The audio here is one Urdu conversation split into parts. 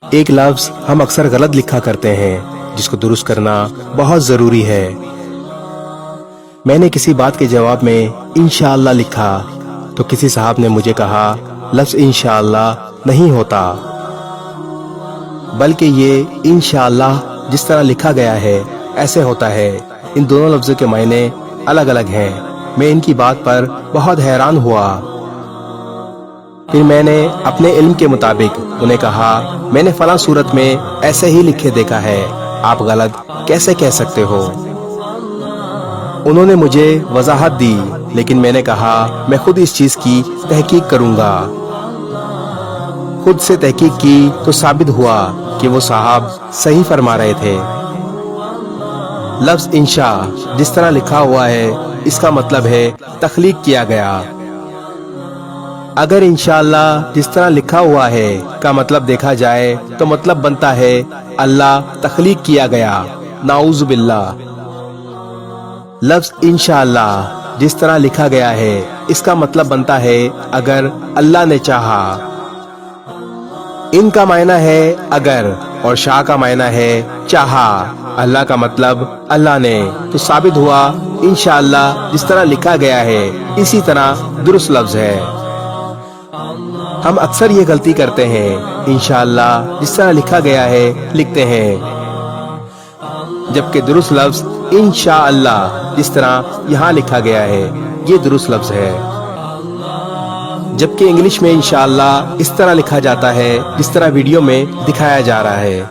ایک لفظ ہم اکثر غلط لکھا کرتے ہیں جس کو درست کرنا بہت ضروری ہے۔ میں نے کسی بات کے جواب میں انشاءاللہ لکھا تو کسی صاحب نے مجھے کہا لفظ انشاءاللہ نہیں ہوتا، بلکہ یہ انشاءاللہ جس طرح لکھا گیا ہے ایسے ہوتا ہے۔ ان دونوں لفظوں کے معنی الگ الگ ہیں۔ میں ان کی بات پر بہت حیران ہوا۔ پھر میں نے اپنے علم کے مطابق انہیں کہا میں نے فلاں صورت میں ایسے ہی لکھے دیکھا ہے، آپ غلط کیسے کہہ سکتے ہو؟ انہوں نے مجھے وضاحت دی، لیکن میں نے کہا میں خود اس چیز کی تحقیق کروں گا۔ خود سے تحقیق کی تو ثابت ہوا کہ وہ صاحب صحیح فرما رہے تھے۔ لفظ انشاء جس طرح لکھا ہوا ہے اس کا مطلب ہے تخلیق کیا گیا۔ اگر انشاءاللہ جس طرح لکھا ہوا ہے کا مطلب دیکھا جائے تو مطلب بنتا ہے اللہ تخلیق کیا گیا، نعوذ باللہ۔ لفظ انشاءاللہ جس طرح لکھا گیا ہے اس کا مطلب بنتا ہے اگر اللہ نے چاہا۔ ان کا معنی ہے اگر اور شاہ کا معنی ہے چاہا، اللہ کا مطلب اللہ نے، تو ثابت ہوا انشاءاللہ جس طرح لکھا گیا ہے اسی طرح درست لفظ ہے۔ ہم اکثر یہ غلطی کرتے ہیں، انشاءاللہ جس طرح لکھا گیا ہے لکھتے ہیں، جبکہ درست لفظ انشاءاللہ جس طرح یہاں لکھا گیا ہے یہ درست لفظ ہے۔ جبکہ انگلش میں انشاءاللہ اس طرح لکھا جاتا ہے جس طرح ویڈیو میں دکھایا جا رہا ہے۔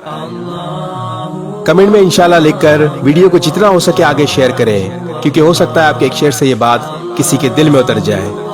کمنٹ میں انشاءاللہ لکھ کر ویڈیو کو جتنا ہو سکے آگے شیئر کریں، کیونکہ ہو سکتا ہے آپ کے ایک شیئر سے یہ بات کسی کے دل میں اتر جائے۔